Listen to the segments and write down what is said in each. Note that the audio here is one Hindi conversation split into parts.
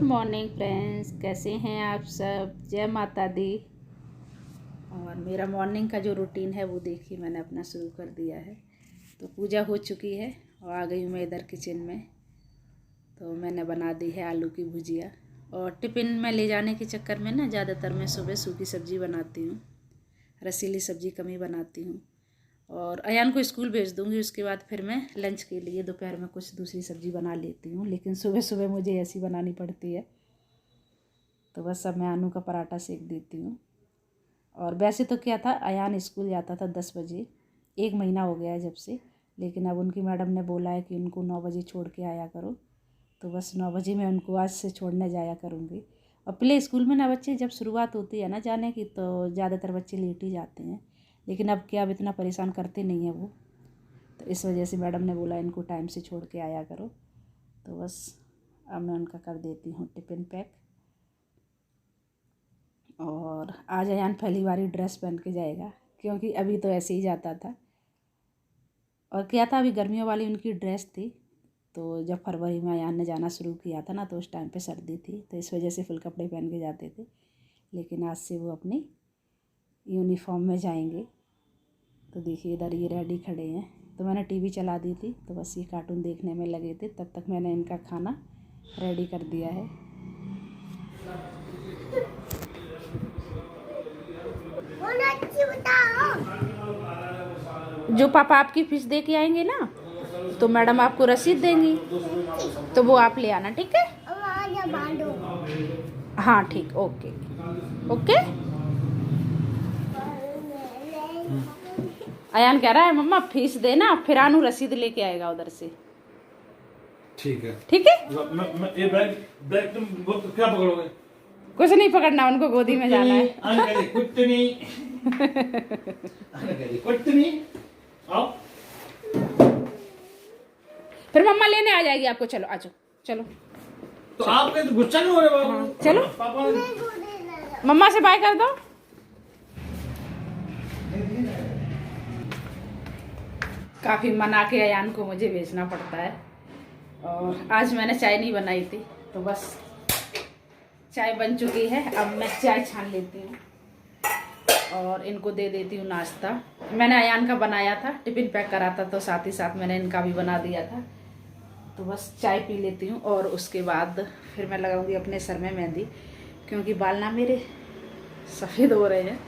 मॉर्निंग फ्रेंड्स, कैसे हैं आप सब। जय माता दी। और मेरा मॉर्निंग का जो रूटीन है वो देखिए मैंने अपना शुरू कर दिया है। तो पूजा हो चुकी है और आ गई हूँ मैं इधर किचन में। तो मैंने बना दी है आलू की भुजिया। और टिफ़िन में ले जाने के चक्कर में ना ज़्यादातर मैं सुबह सूखी सब्ज़ी बनाती हूँ, रसीली सब्ज़ी कम ही बनाती हूँ। और अयान को स्कूल भेज दूँगी, उसके बाद फिर मैं लंच के लिए दोपहर में कुछ दूसरी सब्ज़ी बना लेती हूँ। लेकिन सुबह सुबह मुझे ऐसी बनानी पड़ती है। तो बस अब मैं आलू का पराठा सेक देती हूँ। और वैसे तो क्या था, अयान स्कूल जाता था 10 बजे, 1 महीना हो गया है जब से। लेकिन अब उनकी मैडम ने बोला है कि उनको 9 बजे छोड़ के आया करो। तो बस 9 बजे मैं उनको आज से छोड़ने जाया करूँगी। और प्ले स्कूल में ना बच्चे जब शुरुआत होती है ना जाने की, तो ज़्यादातर बच्चे लेट ही जाते हैं। लेकिन अब क्या, अब इतना परेशान करते नहीं हैं वो। तो इस वजह से मैडम ने बोला इनको टाइम से छोड़ के आया करो। तो बस अब मैं उनका कर देती हूँ टिफ़िन पैक। और आज अयान पहली बार ड्रेस पहन के जाएगा, क्योंकि अभी तो ऐसे ही जाता था। और क्या था, अभी गर्मियों वाली उनकी ड्रेस थी। तो जब फरवरी में अयान ने जाना शुरू किया था ना, तो उस टाइम पे सर्दी थी, तो इस वजह से फुल कपड़े पहन के जाते थे। लेकिन आज से वो अपनी यूनिफॉर्म में जाएंगे। तो देखिए इधर ये रेडी खड़े हैं। तो मैंने टीवी चला दी थी, तो बस ये कार्टून देखने में लगे थे। तब तक मैंने इनका खाना रेडी कर दिया है। जो पापा आपकी फीस दे के आएंगे ना, तो मैडम आपको रसीद देंगी, तो वो आप ले आना, ठीक है। हाँ ठीक, ओके ओके। अयान कह रहा है मम्मा फीस देना, फिर आनू रसीद लेके आएगा उधर से। ठीक है ठीक है। ये बैग बैग तुम क्या पकड़ोगे? कुछ नहीं पकड़ना, उनको गोदी में जाना है। कुछ नहीं कुछ नहीं। आओ, फिर मम्मा लेने आ जाएगी आपको। चलो आ जाओ, चलो। तो आपने तो गुस्सा नहीं हो रहे बाबू? हाँ, चलो पापा मम्मा से बाय कर दो। काफ़ी मना के अयान को मुझे भेजना पड़ता है। और आज मैंने चाय नहीं बनाई थी, तो बस चाय बन चुकी है। अब मैं चाय छान लेती हूँ और इनको दे देती हूँ नाश्ता। मैंने अयान का बनाया था, टिफ़िन पैक करा था, तो साथ ही साथ मैंने इनका भी बना दिया था। तो बस चाय पी लेती हूँ और उसके बाद फिर मैं लगाऊंगी अपने सर में मेहंदी, क्योंकि बाल ना मेरे सफ़ेद हो रहे हैं।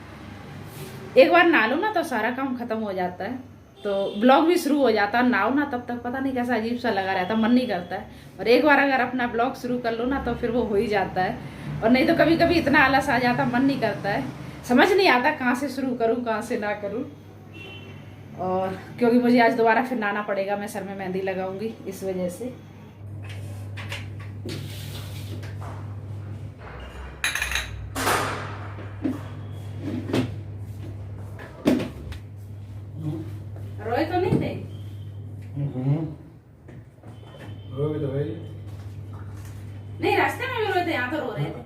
एक बार नहा लो ना तो सारा काम ख़त्म हो जाता है, तो ब्लॉग भी शुरू हो जाता है। नहाओ ना तब तक पता नहीं कैसा अजीब सा लगा रहता, मन नहीं करता है। और एक बार अगर अपना ब्लॉग शुरू कर लो ना, तो फिर वो हो ही जाता है। और नहीं तो कभी कभी इतना आलस आ जाता, मन नहीं करता है, समझ नहीं आता कहाँ से शुरू करूँ कहाँ से ना करूँ। और क्योंकि मुझे आज दोबारा फिर नहाना पड़ेगा, मैं सर में मेहंदी लगाऊंगी, इस वजह से। रोए तो नहीं थे? रोए तो भाई नहीं, रास्ते में भी रोए थे, यहाँ तो रो रहे थे।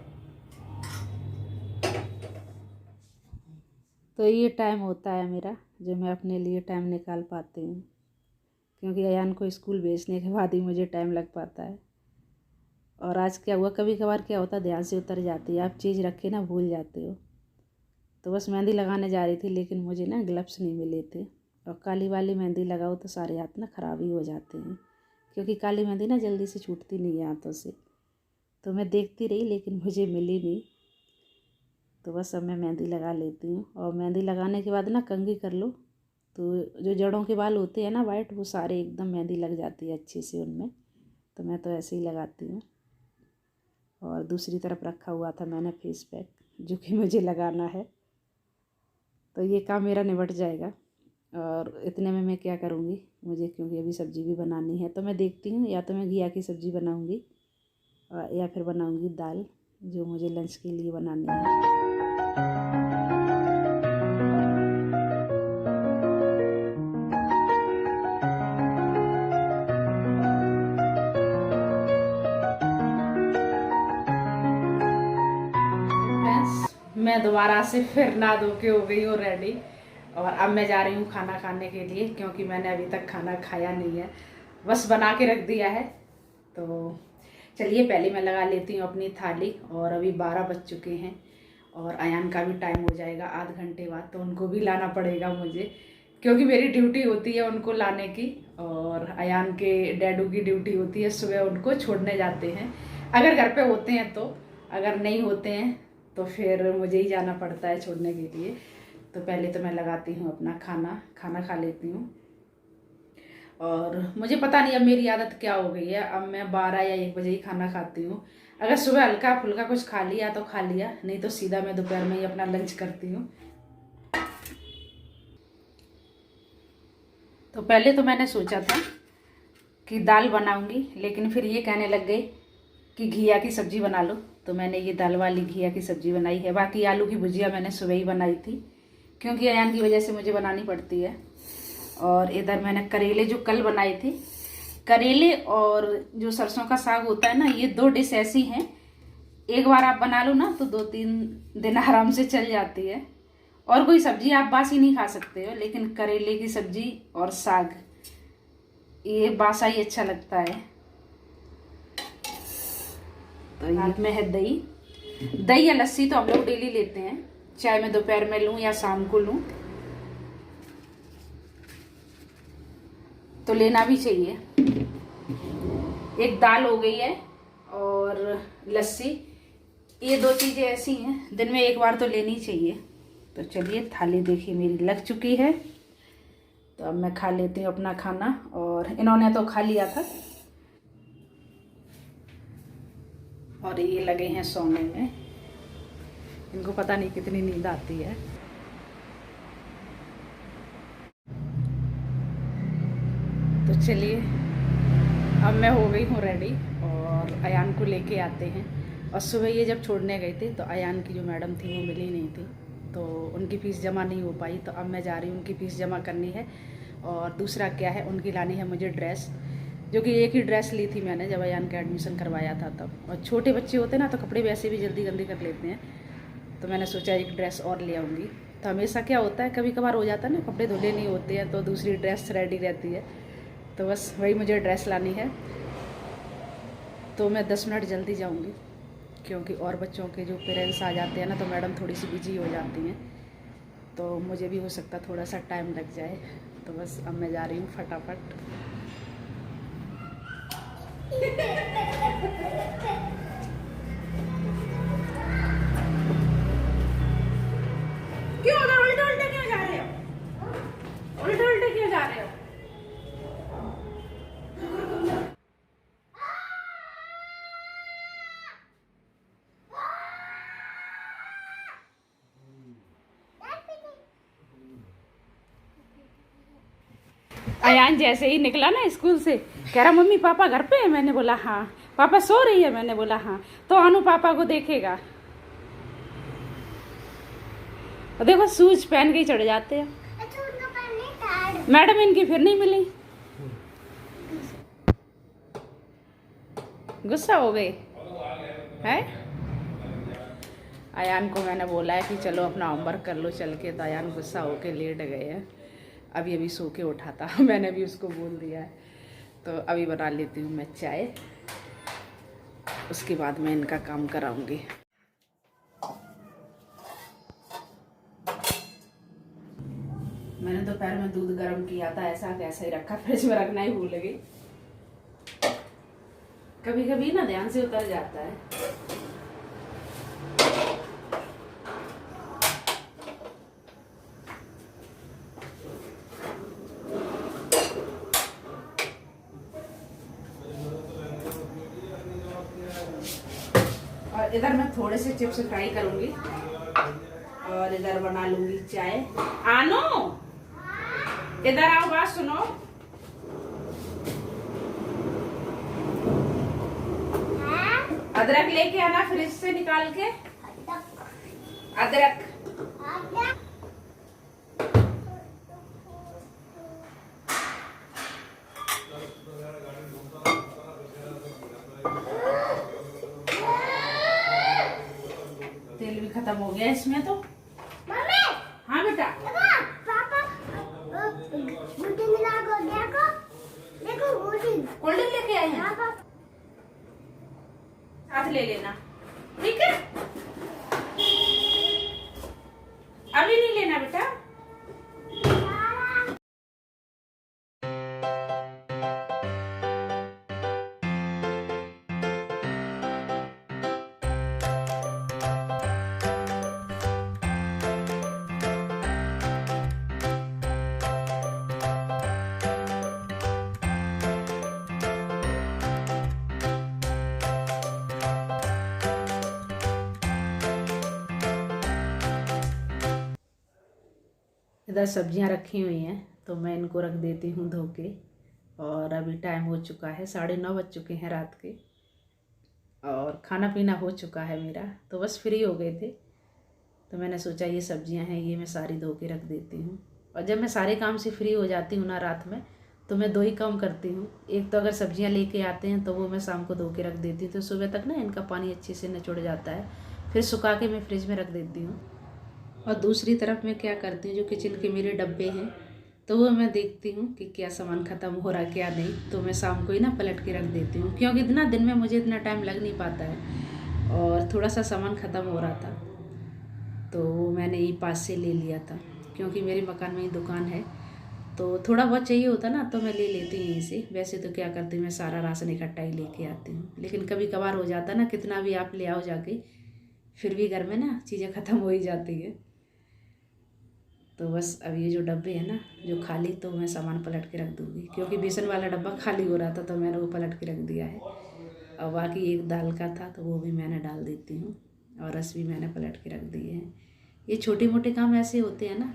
तो ये टाइम होता है मेरा, जो मैं अपने लिए टाइम निकाल पाती हूँ, क्योंकि अयान को स्कूल भेजने के बाद ही मुझे टाइम लग पाता है। और आज क्या हुआ, कभी कभार क्या होता है ध्यान से उतर जाती है, आप चीज़ रखे ना भूल जाते हो। तो बस मेहंदी लगाने जा रही थी, लेकिन मुझे ना ग्लव्स नहीं मिले थे। और काली वाली मेहंदी लगाओ तो सारे हाथ ना ख़राब ही हो जाते हैं, क्योंकि काली मेहंदी ना जल्दी से छूटती नहीं है हाथों से। तो मैं देखती रही, लेकिन मुझे मिली नहीं। तो बस अब मैं मेहंदी लगा लेती हूँ। और मेहंदी लगाने के बाद ना कंघी कर लो, तो जो जड़ों के बाल होते हैं ना वाइट, वो सारे एकदम मेहंदी लग जाती है अच्छे से उनमें। तो मैं तो ऐसे ही लगाती हूँ। और दूसरी तरफ रखा हुआ था मैंने फेस पैक, जो कि मुझे लगाना है। तो ये काम मेरा निपट जाएगा। और इतने में मैं क्या करूँगी, मुझे क्योंकि अभी सब्ज़ी भी बनानी है, तो मैं देखती हूँ या तो मैं घिया की सब्ज़ी बनाऊँगी या फिर बनाऊँगी दाल, जो मुझे लंच के लिए बनानी है। मैं दोबारा से फिर नहा धो के हो गई हूँ रेडी। और अब मैं जा रही हूँ खाना खाने के लिए, क्योंकि मैंने अभी तक खाना खाया नहीं है, बस बना के रख दिया है। तो चलिए पहले मैं लगा लेती हूँ अपनी थाली। और अभी 12 बज चुके हैं और अयान का भी टाइम हो जाएगा आध घंटे बाद, तो उनको भी लाना पड़ेगा मुझे, क्योंकि मेरी ड्यूटी होती है उनको लाने की और अयान के डैडू की ड्यूटी होती है सुबह उनको छोड़ने जाते हैं, अगर घर पे होते हैं तो। अगर नहीं होते हैं तो फिर मुझे ही जाना पड़ता है छोड़ने के लिए। तो पहले तो मैं लगाती हूँ अपना खाना खा लेती हूँ। और मुझे पता नहीं अब मेरी आदत क्या हो गई है, अब मैं 12 या 1 बजे ही खाना खाती हूँ। अगर सुबह हल्का फुल्का कुछ खा लिया तो खा लिया, नहीं तो सीधा मैं दोपहर में ही अपना लंच करती हूँ। तो पहले तो मैंने सोचा था कि दाल बनाऊंगी, लेकिन फिर ये कहने लग गई कि घिया की सब्ज़ी बना लो, तो मैंने ये दाल वाली घिया की सब्ज़ी बनाई है। बाकी आलू की भुजिया मैंने सुबह ही बनाई थी, क्योंकि अयान की वजह से मुझे बनानी पड़ती है। और इधर मैंने करेले जो कल बनाए थे, करेले और जो सरसों का साग होता है ना, ये 2 डिश ऐसी हैं, एक बार आप बना लो ना तो 2-3 दिन आराम से चल जाती है। और कोई सब्जी आप बासी नहीं खा सकते हो, लेकिन करेले की सब्जी और साग ये बासा ही अच्छा लगता है। तो हाथ में है दही या लस्सी तो हम लोग डेली लेते हैं, चाहे मैं दोपहर में लूं या शाम को लूं, तो लेना भी चाहिए। एक दाल हो गई है और लस्सी, ये 2 चीज़ें ऐसी हैं दिन में एक बार तो लेनी चाहिए। तो चलिए थाली देखिए मेरी लग चुकी है, तो अब मैं खा लेती हूँ अपना खाना। और इन्होंने तो खा लिया था और ये लगे हैं सोने में, इनको पता नहीं कितनी नींद आती है। तो चलिए अब मैं हो गई हूँ रेडी और अयान को लेके आते हैं। और सुबह ये जब छोड़ने गए थे तो अयान की जो मैडम थी वो मिली नहीं थी, तो उनकी फ़ीस जमा नहीं हो पाई, तो अब मैं जा रही हूँ उनकी फ़ीस जमा करनी है। और दूसरा क्या है, उनकी लानी है मुझे ड्रेस, जो कि एक ही ड्रेस ली थी मैंने जब अयान का एडमिशन करवाया था तब। और छोटे बच्चे होते हैं ना तो कपड़े वैसे भी जल्दी गंदे कर लेते हैं, तो मैंने सोचा एक ड्रेस और ले आऊँगी। तो हमेशा क्या होता है, कभी कभार हो जाता है ना कपड़े धुले नहीं होते हैं तो दूसरी ड्रेस रेडी रहती है, तो बस वही मुझे ड्रेस लानी है। तो मैं 10 मिनट जल्दी जाऊंगी, क्योंकि और बच्चों के जो पेरेंट्स आ जाते हैं ना तो मैडम थोड़ी सी बिजी हो जाती हैं, तो मुझे भी हो सकता थोड़ा सा टाइम लग जाए। तो बस अब मैं जा रही हूँ फटाफट। क्यों उधर उल्टे उल्टे क्यों जा रहे हो, उल्टे उल्टे क्यों जा रहे हो? अयान जैसे ही निकला ना स्कूल से, कह रहा मम्मी पापा घर पे है, मैंने बोला हाँ। पापा सो रही है, मैंने बोला हाँ। तो अनु पापा को देखेगा, और देखो शूज पहन के ही चढ़ जाते हैं। मैडम इनकी फिर नहीं मिली, गुस्सा हो गई है। अयान को मैंने बोला है कि चलो अपना होमवर्क कर लो चल के, तो अयान गुस्सा होके लेट गए हैं। अभी सो के उठा था मैंने भी उसको बोल दिया है। तो अभी बना लेती हूँ मैं चाय, उसके बाद मैं इनका काम कराऊंगी। मैंने दोपहर में दूध गर्म किया था, ऐसा कैसे ही रखा, फ्रिज में रखना ही भूल गई। कभी कभी ना ध्यान से उतर जाता है। और इधर मैं थोड़े से चिप्स फ्राई करूंगी और इधर बना लूंगी चाय। आनो इधर आओ, बात सुनो। अदरक लेके आना फ्रिज से निकाल के, अदरक। तेल भी खत्म हो गया इसमें तो। हाँ बेटा, कोल्ड ड्रिंक लेके आए हैं। हाथ ले लेना, ठीक है? अभी नहीं लेना बेटा। इधर सब्जियां रखी हुई हैं तो मैं इनको रख देती हूँ धो के। और अभी टाइम हो चुका है, 9:30 बज चुके हैं रात के, और खाना पीना हो चुका है मेरा, तो बस फ्री हो गए थे। तो मैंने सोचा ये सब्जियां हैं, ये मैं सारी धो के रख देती हूँ। और जब मैं सारे काम से फ्री हो जाती हूँ ना रात में, तो मैं 2 ही काम करती हूँ। एक तो अगर सब्जियां लेके आते हैं तो वो मैं शाम को धो के रख देती हूँ, तो सुबह तक ना इनका पानी अच्छे से निचोड़ जाता है, फिर सुखा के मैं फ्रिज में रख देती हूँ। और दूसरी तरफ मैं क्या करती हूँ, जो किचन के मेरे डब्बे हैं, तो वो मैं देखती हूँ कि क्या सामान ख़त्म हो रहा क्या नहीं, तो मैं शाम को ही ना पलट के रख देती हूँ, क्योंकि इतना दिन में मुझे इतना टाइम लग नहीं पाता है। और थोड़ा सा सामान ख़त्म हो रहा था तो मैंने यही पास से ले लिया था, क्योंकि मेरे मकान में ही दुकान है, तो थोड़ा बहुत चाहिए होता ना तो मैं ले लेती हूँ यहीं से। वैसे तो क्या करती हूँ, मैं सारा राशन इकट्ठा ही लेके आती हूँ, लेकिन कभी कभार हो जाता ना, कितना भी आप ले आओ जाके, फिर भी घर में ना चीज़ें ख़त्म हो ही जाती है। तो बस अब ये जो डब्बे हैं ना जो खाली, तो मैं सामान पलट के रख दूँगी, क्योंकि बेसन वाला डब्बा खाली हो रहा था तो मैंने वो पलट के रख दिया है। और बाकी एक दाल का था तो वो भी मैंने डाल देती हूँ, और रस भी मैंने पलट के रख दिए हैं। ये छोटे मोटे काम ऐसे होते हैं ना,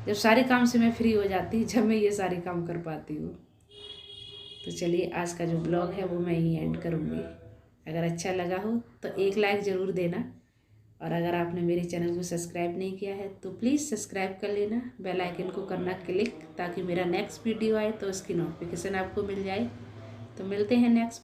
जब सारे काम से मैं फ्री हो जाती, जब मैं ये सारे काम कर पाती हूँ। तो चलिए आज का जो ब्लॉग है वो मैं यहीं एंड करूँगी। अगर अच्छा लगा हो तो एक लाइक ज़रूर देना, और अगर आपने मेरे चैनल को सब्सक्राइब नहीं किया है तो प्लीज़ सब्सक्राइब कर लेना, बेल आइकन को करना क्लिक, ताकि मेरा नेक्स्ट वीडियो आए तो उसकी नोटिफिकेशन आपको मिल जाए। तो मिलते हैं नेक्स्ट